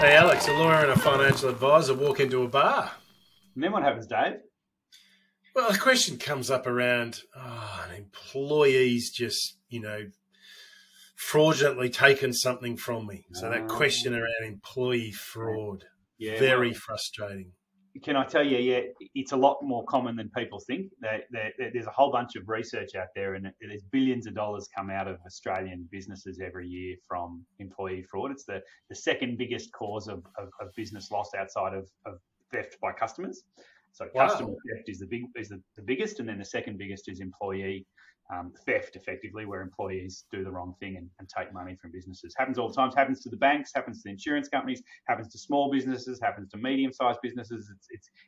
Hey Alex, a lawyer and a financial advisor walk into a bar. And then what happens, Dave? Well, a question comes up around an employee's just, fraudulently taken something from me. So that question around employee fraud, very frustrating. Can I tell you, it's a lot more common than people think. There's a whole bunch of research out there, and there's billions of dollars come out of Australian businesses every year from employee fraud. It's the second biggest cause of business loss outside of theft by customers. So customer theft is the biggest, and then the second biggest is employee theft, effectively, where employees do the wrong thing and take money from businesses. Happens all the time. Happens to the banks, happens to the insurance companies, happens to small businesses, happens to medium-sized businesses.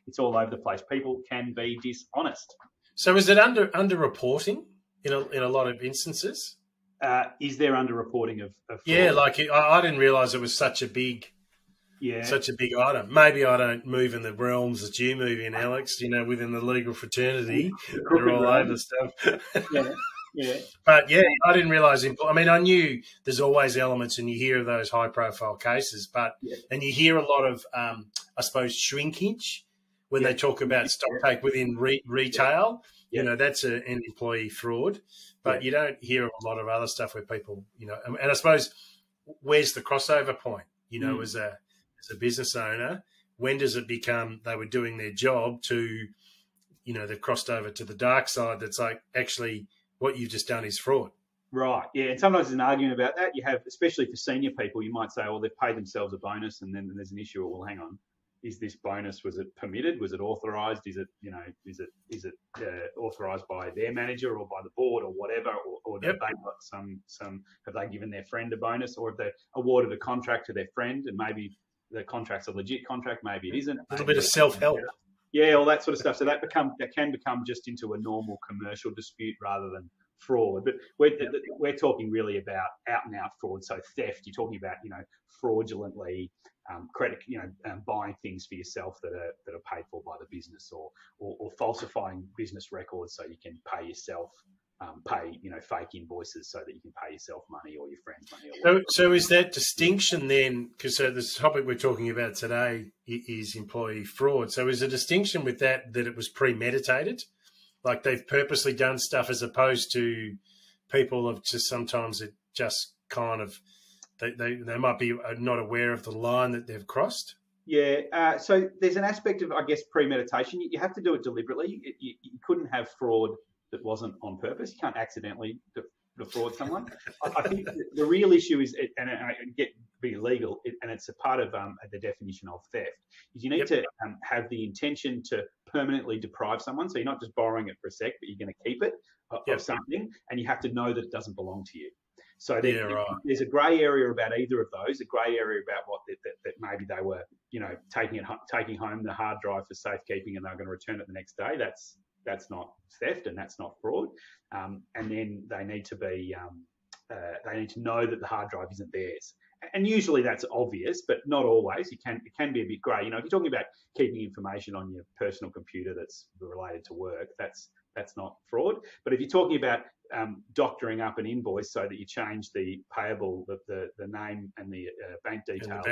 It's all over the place. People can be dishonest. So is it under reporting in a lot of instances? Is there under reporting of fraud? Yeah, I didn't realise it was such a big item. Maybe I don't move in the realms that you move in, Alex, within the legal fraternity. They're all over stuff. Yeah. But, I didn't realise. I knew there's always elements, and you hear of those high-profile cases, and you hear a lot of, I suppose, shrinkage when they talk about stock take within retail. That's an employee fraud. But you don't hear a lot of other stuff where people, and I suppose, where's the crossover point, as a business owner? When does it become they were doing their job to, they've crossed over to the dark side? That's like, actually, what you've just done is fraud. Right. Yeah. And sometimes there's an argument about that. You have, especially for senior people, you might say, well, they've paid themselves a bonus, and then there's an issue. Well, hang on. Is this bonus, was it permitted? Was it authorised? Is it authorised by their manager or by the board or whatever? Or have they got some, have they given their friend a bonus, or have they awarded a contract to their friend, and maybe the contract's a legit contract, maybe it isn't. A little bit of self-help. Yeah, all that sort of stuff. So that can become just into a normal commercial dispute rather than fraud. But we're talking really about out and out fraud. So theft, you're talking about, fraudulently buying things for yourself that are paid for by the business, or falsifying business records so you can pay yourself. Fake invoices so that you can pay yourself money or your friends money. So is that distinction then, because this topic we're talking about today is employee fraud. So is a distinction with that it was premeditated? Like they've purposely done stuff, as opposed to people have just sometimes it just kind of, they might be not aware of the line that they've crossed? Yeah, so there's an aspect of, I guess, premeditation. You have to do it deliberately. You couldn't have fraud that wasn't on purpose. You can't accidentally defraud someone. I think the real issue is, and I get be illegal, and it's a part of the definition of theft, is you need to have the intention to permanently deprive someone. So you're not just borrowing it for a sec, but you're going to keep it of something, and you have to know that it doesn't belong to you. So there's a grey area about either of those, a grey area about what that maybe they were, taking home the hard drive for safekeeping, and they're going to return it the next day. That's not theft, and that's not fraud. And then they need to be, they need to know that the hard drive isn't theirs. And usually that's obvious, but not always. It can be a bit grey. If you're talking about keeping information on your personal computer that's related to work, that's not fraud. But if you're talking about doctoring up an invoice so that you change the payable, the name and the bank details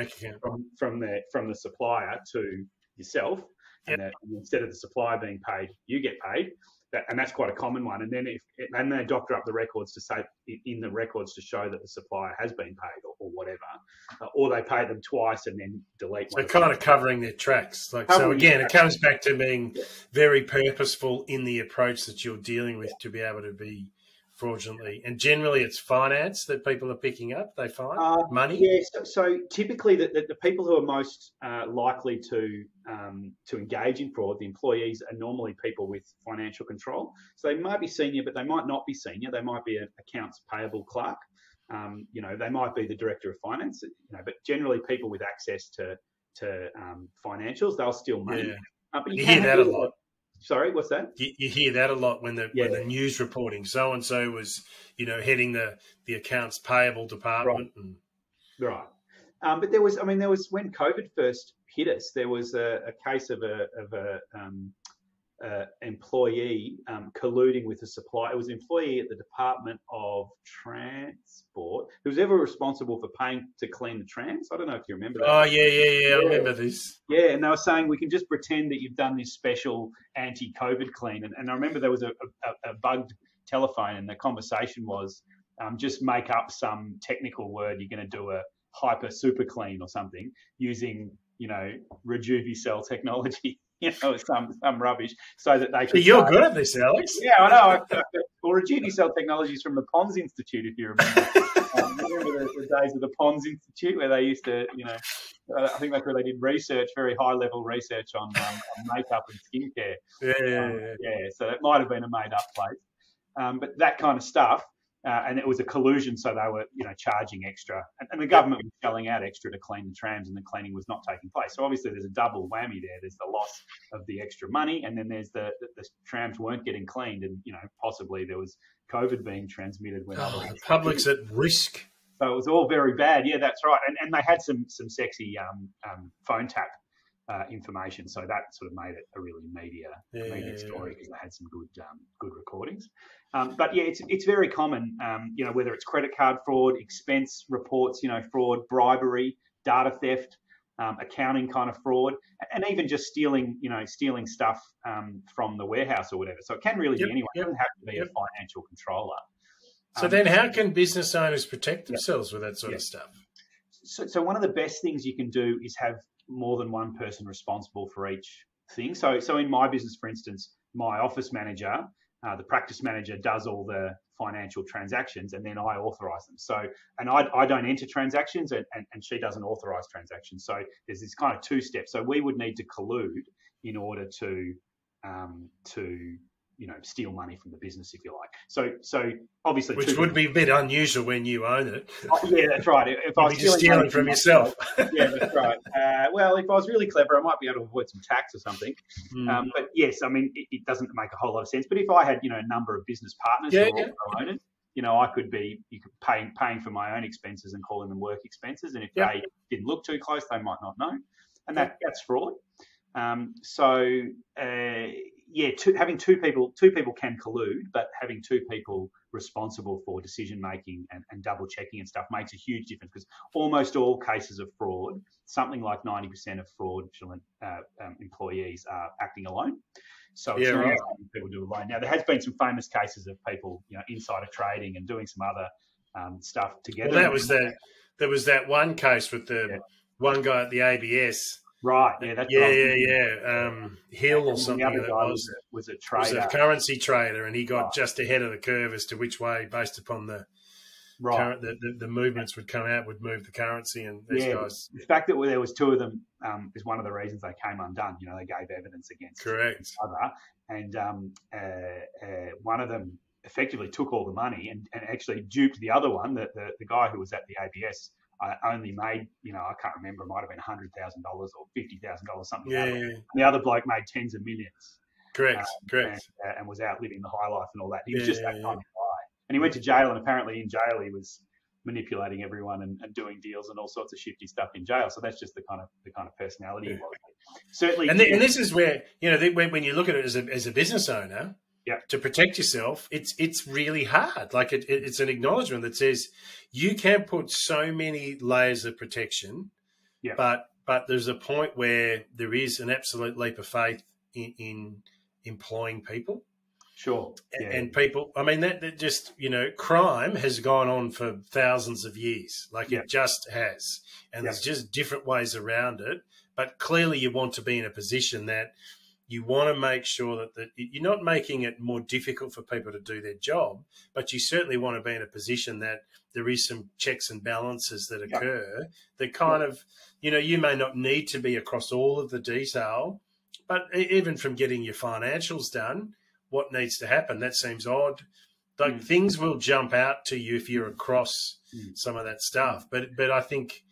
from the supplier to yourself, and instead of the supplier being paid, you get paid. And that's quite a common one. And then and they doctor up the records to say in the records to show that the supplier has been paid or whatever, or they pay them twice and then delete. So kind of covering their tracks. So again, it comes back to being very purposeful in the approach that you're dealing with to be able to be fraudulently. And generally, it's finance that people are picking up. They find money. Yeah. So typically, the people who are most likely to engage in fraud, the employees, are normally people with financial control. So they might be senior, but they might not be senior. They might be an accounts payable clerk. They might be the director of finance. But generally, people with access to financials, they'll steal money. Yeah. But you hear that a lot. Sorry, what's that? You hear that a lot when the news reporting so and so was, heading the accounts payable department. Right. But there was when COVID first hit us, there was a case of a employee colluding with a supplier. It was an employee at the Department of Transport who was ever responsible for paying to clean the trams. I don't know if you remember that. Oh, yeah. I remember this. Yeah, and they were saying we can just pretend that you've done this special anti-COVID clean. And I remember there was a bugged telephone, and the conversation was just make up some technical word. You're going to do a hyper super clean or something using, Rejuvicell technology. Some rubbish, so that they could. You're good at this, Alex. Yeah, I know. Well, Rejuvicell technology is from the Pons Institute, if you remember. Remember the days of the Pons Institute where they used to, I think that's where they did research, very high-level research on makeup and skincare. Yeah. So that might have been a made-up place, but that kind of stuff. And it was a collusion, so they were, charging extra, and the government was shelling out extra to clean the trams, and the cleaning was not taking place. So obviously, there's a double whammy there. There's the loss of the extra money, and then there's the trams weren't getting cleaned, and possibly there was COVID being transmitted when the public's at risk. So it was all very bad. Yeah, that's right. And they had some sexy phone tap information, so that sort of made it a really media story because they had some good recordings. But yeah, it's very common, whether it's credit card fraud, expense reports, fraud, bribery, data theft, accounting kind of fraud, and even just stealing stuff from the warehouse or whatever. So it can really be anyone. It doesn't have to be a financial controller. So then how can business owners protect themselves with that sort of stuff? So one of the best things you can do is have more than one person responsible for each thing. So in my business, for instance, my office manager, the practice manager does all the financial transactions, and then I authorize them. So, and I don't enter transactions, and she doesn't authorize transactions. So there's this kind of two steps. So we would need to collude in order to steal money from the business, if you like. So obviously, which would be a bit unusual when you own it. Yeah, that's right. If I was just stealing from yourself. Yeah, that's right. Well, if I was really clever, I might be able to avoid some tax or something. But yes, I mean, it doesn't make a whole lot of sense. But if I had, a number of business partners who also own it, I could be paying for my own expenses and calling them work expenses. And if they didn't look too close, they might not know, and that's fraud. Having two people can collude, but having two people responsible for decision making and double checking and stuff makes a huge difference, because almost all cases of fraud, something like 90% of fraudulent employees are acting alone. So it's not something people do alone. Now, there has been some famous cases of people, insider trading and doing some other stuff together. Well, there was that one case with the one guy at the ABS. Right, yeah, that's Hill or something. The other guy was a trader. Was a currency trader, and he got just ahead of the curve as to which way, based upon the movements would move the currency, and these guys. The fact that there was two of them is one of the reasons they came undone. They gave evidence against each other, and one of them effectively took all the money and actually duped the other one. The guy who was at the ABS. I only made, I can't remember, it might have been $100,000 or $50,000, something like that. And the other bloke made tens of millions. Correct. And was out living the high life and all that. He was just that kind of guy. And he went to jail, and apparently in jail he was manipulating everyone and doing deals and all sorts of shifty stuff in jail. So that's just the kind of personality he was. Certainly. And this is where, when you look at it as a business owner, to protect yourself, it's really hard. Like it's an acknowledgement that says you can put so many layers of protection, but there's a point where there is an absolute leap of faith in employing people. Sure. And people, I mean, that just, crime has gone on for thousands of years. Like it just has. And there's just different ways around it. But clearly you want to be in a position that you want to make sure that you're not making it more difficult for people to do their job, but you certainly want to be in a position that there is some checks and balances that occur that kind of, you may not need to be across all of the detail, but even from getting your financials done, what needs to happen, that seems odd. Like things will jump out to you if you're across some of that stuff. But I think,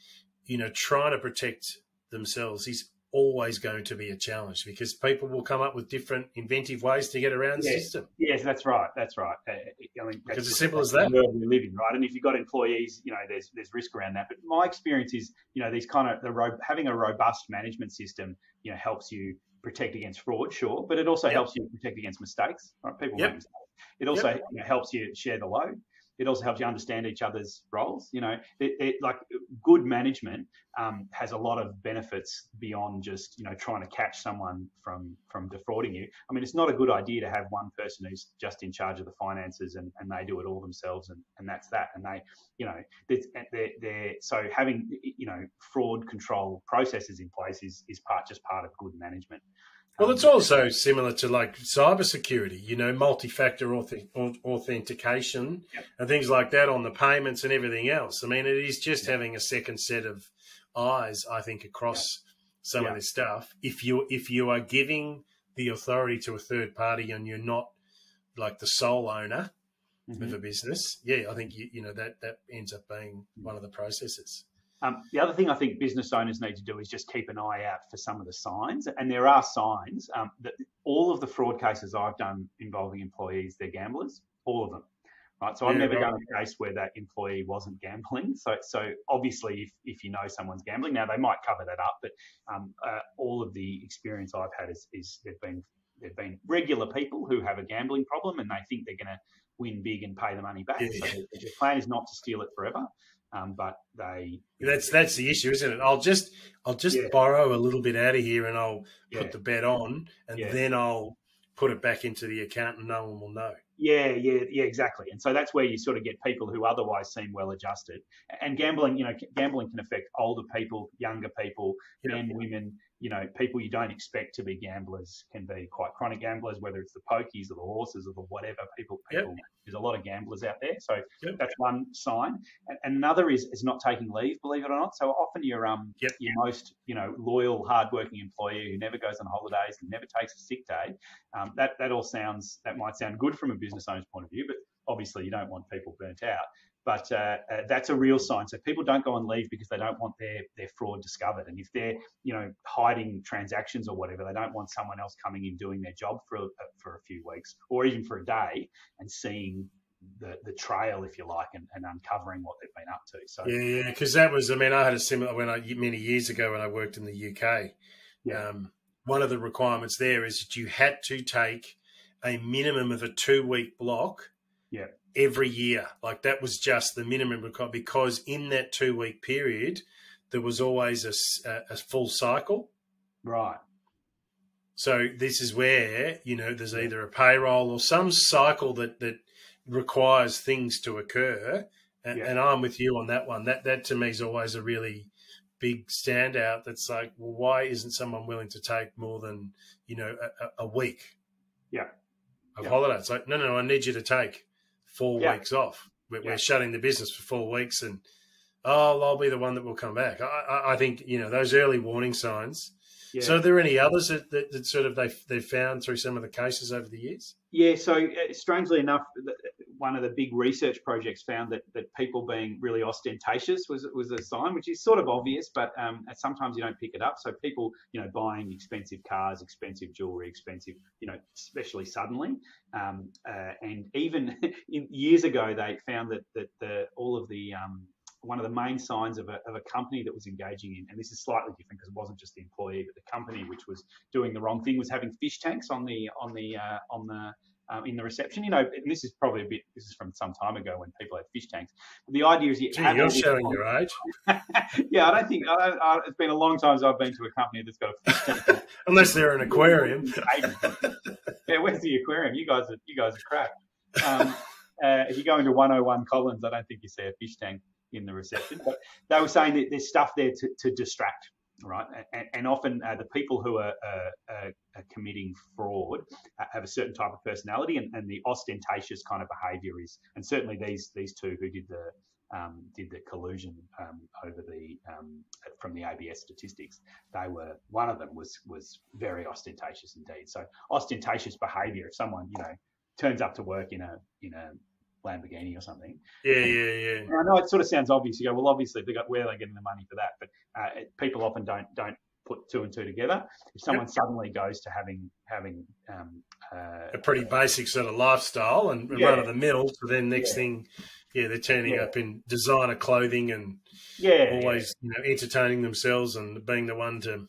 trying to protect themselves is always going to be a challenge, because people will come up with different inventive ways to get around the system. Yes, that's right. That's right. I mean, it's as simple as that. The world we live in, right? And if you've got employees, there's risk around that. But my experience is, these kind of having a robust management system, helps you protect against fraud, sure, but it also helps you protect against mistakes. Right? People make mistakes. It also helps you share the load. It also helps you understand each other's roles. You know, like good management has a lot of benefits beyond just, you know, trying to catch someone from defrauding you. I mean, it's not a good idea to have one person who's just in charge of the finances and they do it all themselves and that's that. And they, you know, they're so having, you know, fraud control processes in place is just part of good management. Well, it's also similar to like cybersecurity, you know, multi-factor authentication and things like that on the payments and everything else. I mean, it is just having a second set of eyes, I think, across some of this stuff. If you are giving the authority to a third party and you're not like the sole owner of a business, I think you know that ends up being one of the processes. The other thing I think business owners need to do is just keep an eye out for some of the signs. And there are signs that all of the fraud cases I've done involving employees, they're gamblers, all of them. Right. So I've never done a case where that employee wasn't gambling. So obviously if you know someone's gambling, now they might cover that up, but all of the experience I've had is they've been regular people who have a gambling problem and they think they're going to win big and pay the money back. So the plan is not to steal it forever. But that's the issue, isn't it? I'll just borrow a little bit out of here and I'll put the bet on and then I'll put it back into the account and no one will know. Yeah, exactly. And so that's where you sort of get people who otherwise seem well adjusted. And gambling, you know, gambling can affect older people, younger people, men, women, you know, people you don't expect to be gamblers can be quite chronic gamblers, whether it's the pokies or the horses or the whatever. People there's a lot of gamblers out there. So that's one sign. And another is not taking leave, believe it or not. So often your most, you know, loyal, hardworking employee who never goes on holidays and never takes a sick day, that might sound good from a business owner's point of view, but obviously you don't want people burnt out. But that's a real sign. So people don't go on leave because they don't want their fraud discovered. And if they're, you know, hiding transactions or whatever, they don't want someone else coming in doing their job for a few weeks or even for a day and seeing the trail, if you like, and uncovering what they've been up to. So because that was, I mean, I had a similar many years ago when I worked in the UK. One of the requirements there is that you had to take a minimum of a 2-week block. Every year. Like that was just the minimum requirement because in that 2-week period, there was always a full cycle. Right. So this is where, you know, there's either a payroll or some cycle that requires things to occur. And I'm with you on that one. That to me is always a really big standout. That's like, well, why isn't someone willing to take more than, you know, a week of holiday? It's like, no, I need you to take 4 weeks off. We're shutting the business for 4 weeks and, I'll be the one that will come back. I think, you know, those early warning signs. So are there any others that sort of they've found through some of the cases over the years? Yeah, so strangely enough, one of the big research projects found that people being really ostentatious was a sign, which is sort of obvious, but sometimes you don't pick it up. So people, you know, buying expensive cars, expensive jewelry, expensive, you know, especially suddenly. And even years ago, they found that all of the one of the main signs of a company that was engaging in, and this is slightly different because it wasn't just the employee, but the company which was doing the wrong thing was having fish tanks in the reception. You know, and this is from some time ago when people had fish tanks. But the idea is you're showing your age. Yeah, I don't think it's been a long time since I've been to a company that's got a fish tank. Unless they're an aquarium. Yeah, where's the aquarium? You guys are crap. If you go into 101 Collins, I don't think you see a fish tank in the reception, but they were saying that there's stuff there to distract, right? And often the people who are committing fraud have a certain type of personality, and the ostentatious kind of behaviour is, and certainly these two who did the collusion over the from the ABS statistics, one of them was very ostentatious indeed. So ostentatious behaviour, if someone, you know, turns up to work in a Lamborghini or something. Yeah. I know it sort of sounds obvious. You go, well, obviously, where are they getting the money for that? But people often don't put two and two together. If someone suddenly goes to having a pretty basic sort of lifestyle and run of the mill, so then next thing, they're turning up in designer clothing and always you know, entertaining themselves and being the one to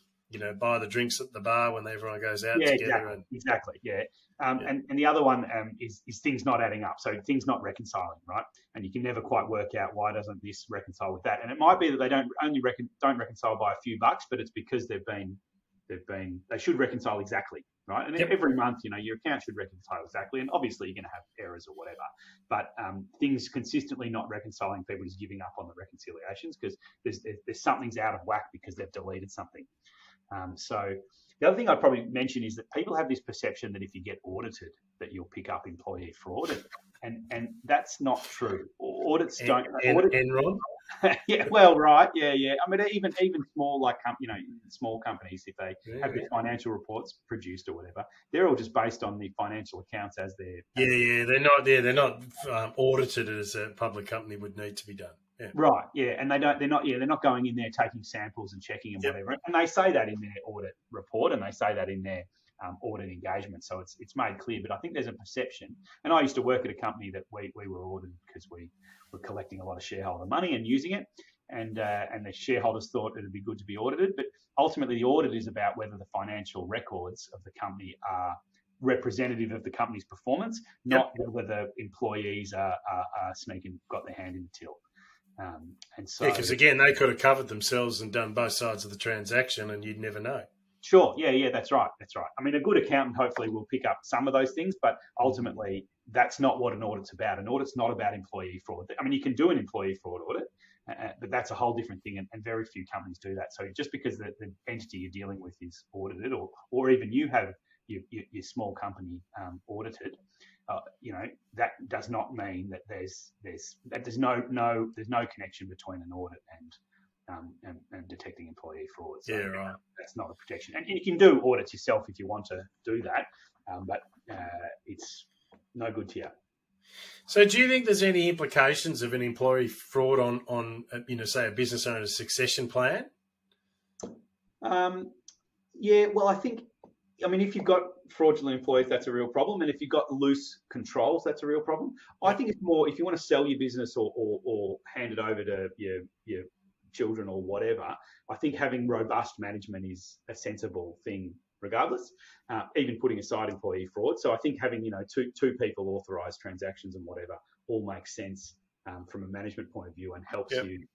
buy the drinks at the bar when everyone goes out together. Exactly. Yeah. And the other one is things not adding up. So things not reconciling, right? And you can never quite work out why doesn't this reconcile with that. And it might be that they don't reconcile by a few bucks, but it's because they should reconcile exactly, right? And every month, your account should reconcile exactly. And obviously you're going to have errors or whatever, but things consistently not reconciling, people just giving up on the reconciliations because there's something's out of whack because they've deleted something. So the other thing I'd probably mention is that people have this perception that if you get audited, that you'll pick up employee fraud, and that's not true. Audits don't. Enron. Yeah, well, right, yeah. I mean, even small small companies, if they have their financial reports produced or whatever, they're all just based on the financial accounts as they're. They're not audited as a public company would need to be done. Yeah. Right, yeah, and they're not going in there taking samples and checking and whatever, and they say that in their audit report, and they say that in their audit engagement, so it's made clear. But I think there's a perception, and I used to work at a company that we were audited because we were collecting a lot of shareholder money and using it, and the shareholders thought it'd be good to be audited, but ultimately the audit is about whether the financial records of the company are representative of the company's performance, not whether the employees are got their hand in the till. And so, because again, they could have covered themselves and done both sides of the transaction, and you'd never know. Sure, yeah, that's right. I mean, a good accountant hopefully will pick up some of those things, but ultimately, that's not what an audit's about. An audit's not about employee fraud. I mean, you can do an employee fraud audit, but that's a whole different thing, and very few companies do that. So just because the entity you're dealing with is audited, or even you have your small company audited. That does not mean that there's no connection between an audit and detecting employee fraud. So right. That's not a protection. And you can do audits yourself if you want to do that, but it's no good to you. So do you think there's any implications of an employee fraud on say a business owner's succession plan? Yeah, well, I mean, if you've got fraudulent employees, that's a real problem. And if you've got loose controls, that's a real problem. I think it's more if you want to sell your business or hand it over to your children or whatever, I think having robust management is a sensible thing regardless, even putting aside employee fraud. So I think having, two people authorised transactions and whatever all makes sense from a management point of view and helps you.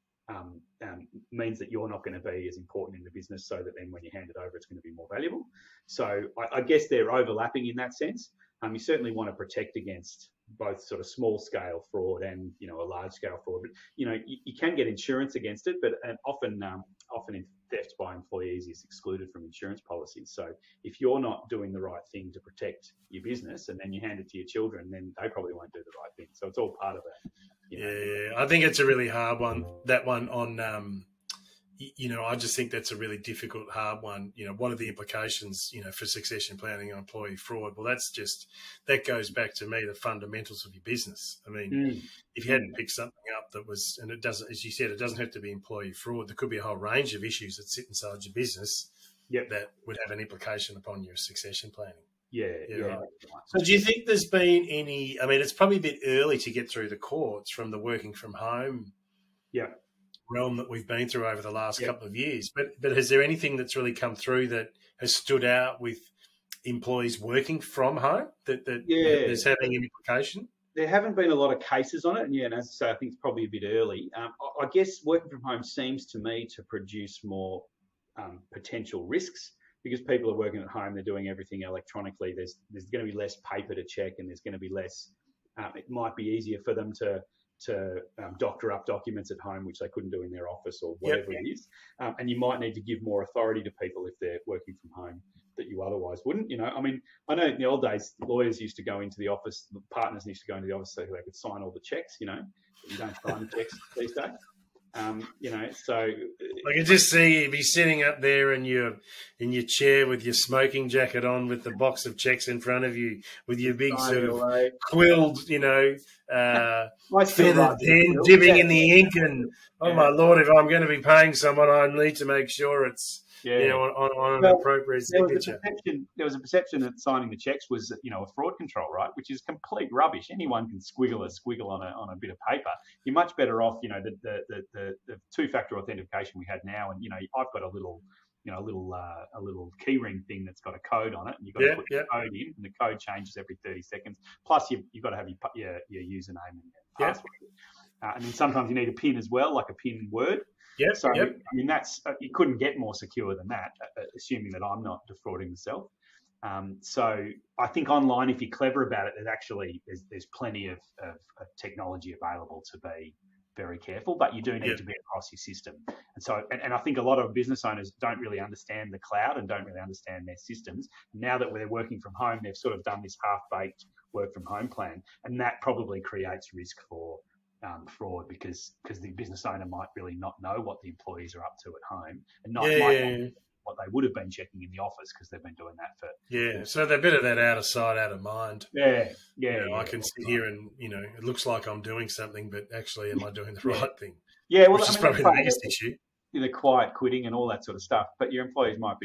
Means that you're not going to be as important in the business, so that then when you hand it over, it's going to be more valuable. So I guess they're overlapping in that sense. You certainly want to protect against both sort of small scale fraud and a large scale fraud. But you can get insurance against it, but often theft by employees is excluded from insurance policies. So if you're not doing the right thing to protect your business, and then you hand it to your children, then they probably won't do the right thing. So it's all part of it. Yeah, I think it's a really hard one. That one on, I just think that's a really difficult, hard one. What are the implications, for succession planning and employee fraud? Well, that goes back to me, the fundamentals of your business. I mean, if you hadn't picked something up that was, and it doesn't, as you said, it doesn't have to be employee fraud. There could be a whole range of issues that sit inside your business that would have an implication upon your succession planning. Yeah. Right. So do you think there's been any, I mean, it's probably a bit early to get through the courts from the working from home realm that we've been through over the last couple of years, but has there anything that's really come through that has stood out with employees working from home that is having an implication? There haven't been a lot of cases on it, and as I say, I think it's probably a bit early. I guess working from home seems to me to produce more potential risks. Because people are working at home, they're doing everything electronically. There's going to be less paper to check, and there's going to be less. It might be easier for them to doctor up documents at home, which they couldn't do in their office or whatever it is. And you might need to give more authority to people if they're working from home that you otherwise wouldn't. I mean, I know in the old days, lawyers used to go into the office, the partners used to go into the office so they could sign all the checks. But you don't sign checks these days. So I can just see you be sitting up there in your chair with your smoking jacket on, with the box of checks in front of you, with your big sort of quilled, feathered pen dipping in the ink, and my Lord, if I'm going to be paying someone, I need to make sure it's on an appropriate signature. There was a perception that signing the checks was, a fraud control, right? Which is complete rubbish. Anyone can squiggle a squiggle on a bit of paper. You're much better off, the two-factor authentication we had now, and I've got a little a little keyring thing that's got a code on it, and you've got to put the code in, and the code changes every 30 seconds. Plus, you've got to have your username and your password. And then sometimes you need a PIN as well, like a PIN word. I mean, that's you couldn't get more secure than that, assuming that I'm not defrauding myself. So I think online, if you're clever about it, there's plenty of technology available to be very careful, but you do need to be across your system. And so, and I think a lot of business owners don't really understand the cloud and don't really understand their systems. Now that they're working from home, they've sort of done this half-baked work from home plan, and that probably creates risk for fraud because the business owner might really not know what the employees are up to at home, and not what they would have been checking in the office because they've been doing that for So they're a bit of that out of sight, out of mind. I can sit here and it looks like I'm doing something, but actually, am I doing the right thing? Which is probably the biggest issue. The quiet quitting and all that sort of stuff. But your employees might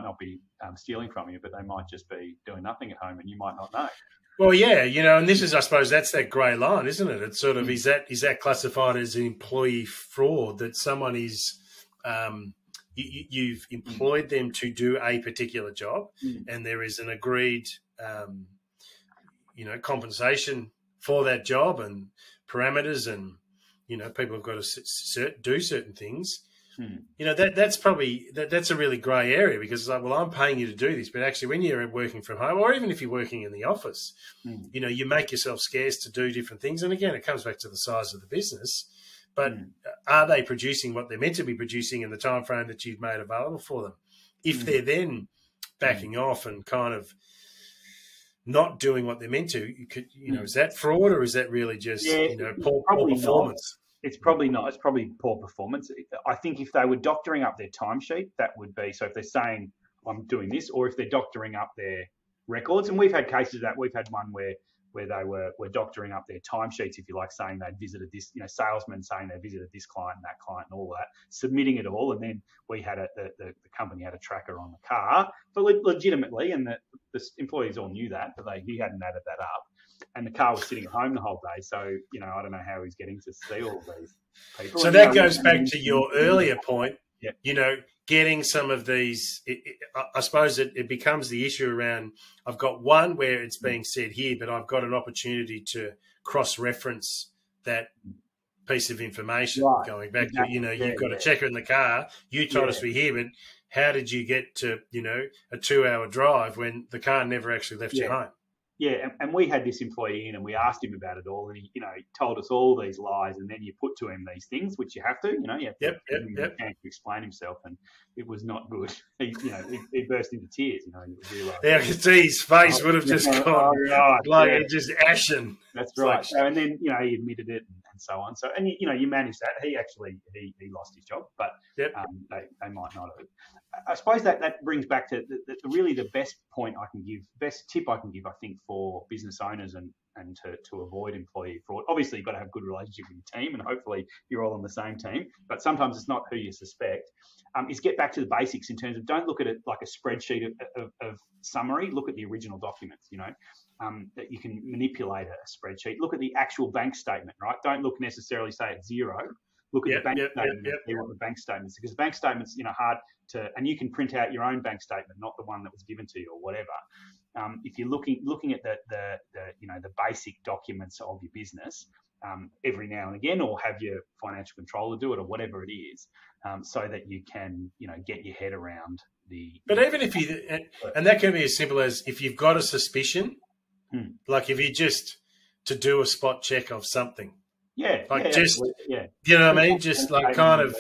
not be stealing from you, but they might just be doing nothing at home, and you might not know. Well, and this is, I suppose, that's that grey line, isn't it? It's sort of is that classified as an employee fraud, that someone is you've employed them to do a particular job, and there is an agreed compensation for that job and parameters, and people have got to do certain things. That's probably that's a really grey area, because it's like, well, I'm paying you to do this, but actually when you're working from home, or even if you're working in the office, you make yourself scarce to do different things. And again, it comes back to the size of the business, but are they producing what they're meant to be producing in the time frame that you've made available for them? If they're then backing off and kind of not doing what they're meant to, is that fraud, or is that really just poor performance? It's probably not. It's probably poor performance. I think if they were doctoring up their timesheet, that would be, so if they're saying I'm doing this, or if they're doctoring up their records, and we've had cases of that. We've had one where they were doctoring up their timesheets, if you like, saying they'd visited this, salesmen saying they visited this client and that client and all that, submitting it all, and then we had the company had a tracker on the car, but legitimately, and the employees all knew that, but he hadn't added that up. And the car was sitting at home the whole day. So, I don't know how he's getting to see all of these people. So that goes back to your earlier point, getting some of these, I suppose it becomes the issue around, I've got one where it's being said here, but I've got an opportunity to cross-reference that piece of information, going back to, you've got a checker in the car. You told us we're here, but how did you get to, a 2-hour drive when the car never actually left your home? Yeah, and we had this employee in, and we asked him about it all, and he told us all these lies, and then you put to him these things, which you have to, you have to explain himself, and it was not good. He burst into tears, I could see his face would have just gone just ashen. That's right. So, and then he admitted it and so on. So, and you manage that. He actually he lost his job, but they might not have. I suppose that brings back to really the best tip I can give, I think, for business owners and to avoid employee fraud. Obviously, you've got to have a good relationship with your team, and hopefully you're all on the same team. But sometimes it's not who you suspect. Is get back to the basics in terms of, don't look at it like a spreadsheet of summary. Look at the original documents. That you can manipulate a spreadsheet. Look at the actual bank statement, right? Don't look necessarily say it's zero. Look at the bank statement and see what the bank statements, because bank statements, hard to, and you can print out your own bank statement, not the one that was given to you or whatever. If you're looking at the basic documents of your business every now and again, or have your financial controller do it, or whatever it is, so that you can get your head around the. But even if you, and that can be as simple as, if you've got a suspicion, like if you just to do a spot check of something. You know what I mean? Just like kind of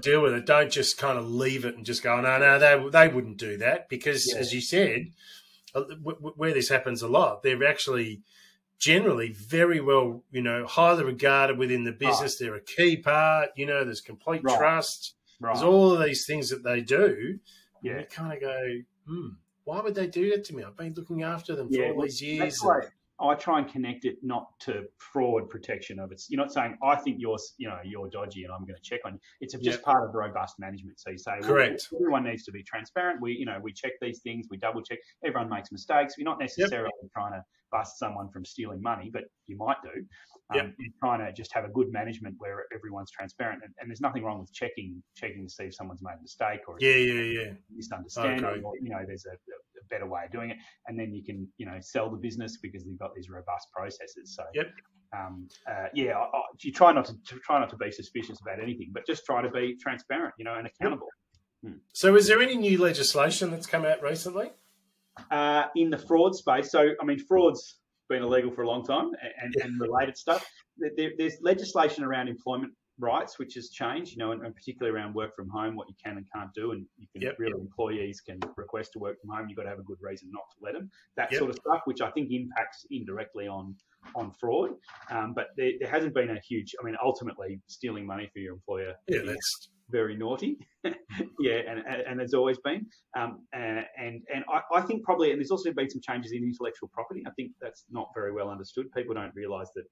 deal with it. Don't just kind of leave it and just go, no, they wouldn't do that, because as you said, where this happens a lot, they're actually generally very well, highly regarded within the business. They're a key part. There's complete trust. There's all of these things that they do. You kind of go, why would they do that to me? I've been looking after them for all these years. That's right. I try and connect it not to fraud protection of it. You're not saying, I think you're dodgy and I'm going to check on you. It's just part of robust management. So you say, correct. Well, everyone needs to be transparent. We check these things. We double check. Everyone makes mistakes. We're not necessarily trying to bust someone from stealing money, but you might do. Yep. You're trying to just have a good management where everyone's transparent, and there's nothing wrong with checking to see if someone's made a mistake or misunderstanding, or there's a better way of doing it, and then you can sell the business because you've got these robust processes. So yep. You try not to be suspicious about anything, but just try to be transparent, and accountable. Yep. So, is there any new legislation that's come out recently in the fraud space? So, I mean, fraud's been illegal for a long time, and related stuff. There's legislation around employment rights, which has changed, and particularly around work from home, what you can and can't do, and you can employees can request to work from home. You've got to have a good reason not to let them. That sort of stuff, which I think impacts indirectly on fraud. But there hasn't been a huge. I mean, ultimately, stealing money for your employer. Yeah, that's very naughty. And there's always been. And I think probably, and there's also been some changes in intellectual property. I think that's not very well understood. People don't realise that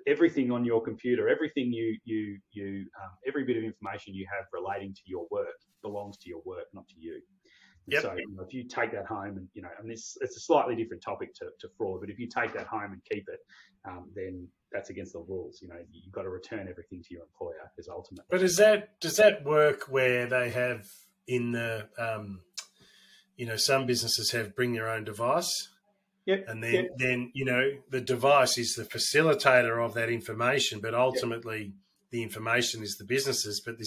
everything on your computer, everything every bit of information you have relating to your work belongs to your work, not to you. Yep. So if you take that home and it's a slightly different topic to fraud, but if you take that home and keep it, then that's against the rules. You've got to return everything to your employer because ultimately. But does that work where they have in the, some businesses have bring your own device? Yep. And then the device is the facilitator of that information, but ultimately the information is the businesses, but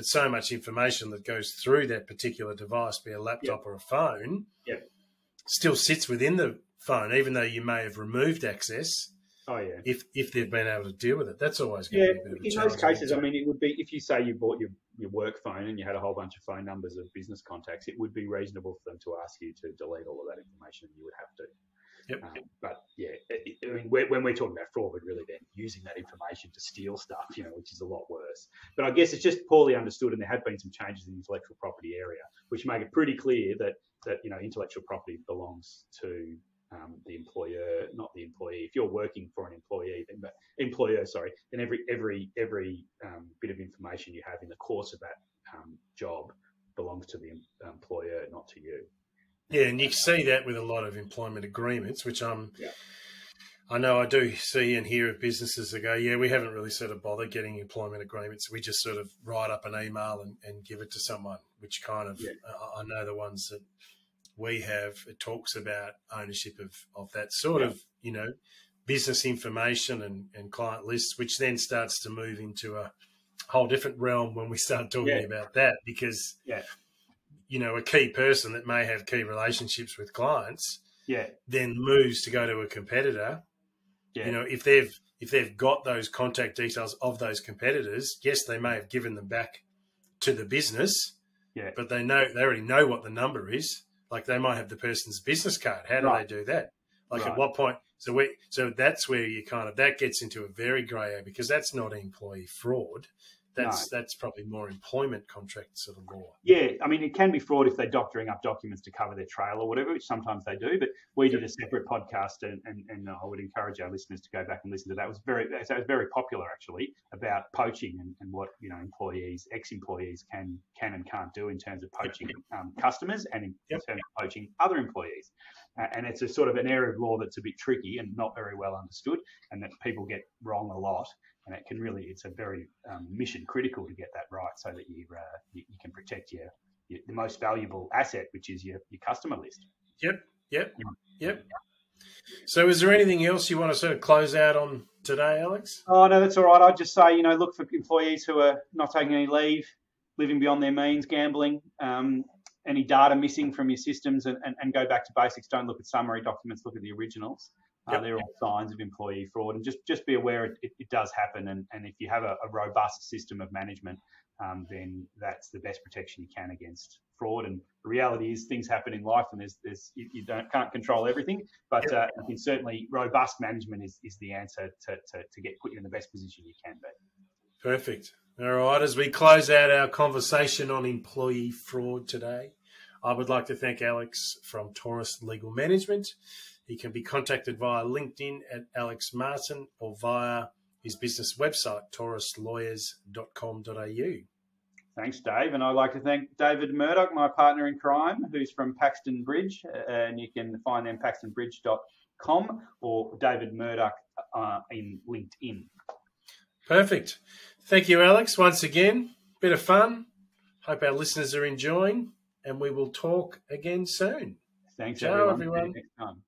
so much information that goes through that particular device, be a laptop or a phone, still sits within the phone, even though you may have removed access. Oh yeah. If they've been able to deal with it, that's always going to be a bit of a challenge. In those cases, I mean, it would be if you say you bought your work phone and you had a whole bunch of phone numbers of business contacts, it would be reasonable for them to ask you to delete all of that information. You would have to. Yep. But I mean, when we're talking about fraud, we're really then using that information to steal stuff, which is a lot worse. But I guess it's just poorly understood, and there have been some changes in the intellectual property area, which make it pretty clear that intellectual property belongs to the employer, not the employee. If you're working for an employee, then every bit of information you have in the course of that job belongs to the employer, not to you. Yeah, and you see that with a lot of employment agreements, which I know I do see and hear of businesses that go, we haven't really sort of bothered getting employment agreements. We just sort of write up an email and give it to someone, which kind of, I know the ones that we have, it talks about ownership of that sort of, business information and client lists, which then starts to move into a whole different realm when we start talking about that, because a key person that may have key relationships with clients then moves to go to a competitor. If they've got those contact details of those competitors, yes, they may have given them back to the business, but they already know what the number is. Like they might have the person's business card. How do they do that? Like at what point? So that's where you that gets into a very grey area, because that's not employee fraud. That's probably more employment contract sort of law. Yeah, I mean, it can be fraud if they're doctoring up documents to cover their trail or whatever, which sometimes they do. But we did a separate podcast, and I would encourage our listeners to go back and listen to that. It was very popular actually, about poaching and what ex-employees can and can't do in terms of poaching customers and in terms of poaching other employees. And it's a sort of an area of law that's a bit tricky and not very well understood, and that people get wrong a lot. And it's a very mission critical to get that right, so that you can protect the most valuable asset, which is your customer list. Yep. So is there anything else you want to sort of close out on today, Alex? Oh, no, that's all right. I'd just say, look for employees who are not taking any leave, living beyond their means, gambling, any data missing from your systems, and go back to basics. Don't look at summary documents, look at the originals. They're all signs of employee fraud, and just be aware it does happen. And if you have a robust system of management, then that's the best protection you can against fraud. And the reality is things happen in life, and you can't control everything, but you can certainly, robust management is the answer to put you in the best position you can be. Perfect. All right, as we close out our conversation on employee fraud today, I would like to thank Alex from Taurus Legal Management. He can be contacted via LinkedIn at Alex Martin or via his business website, tauruslawyers.com.au. Thanks, Dave. And I'd like to thank David Murdoch, my partner in crime, who's from Paxton Bridge. And you can find them paxtonbridge.com.au. fraudster.com or David Murdoch in LinkedIn. Perfect. Thank you, Alex. Once again, bit of fun. Hope our listeners are enjoying, and we will talk again soon. Thanks, Ciao, everyone. everyone. See you next time.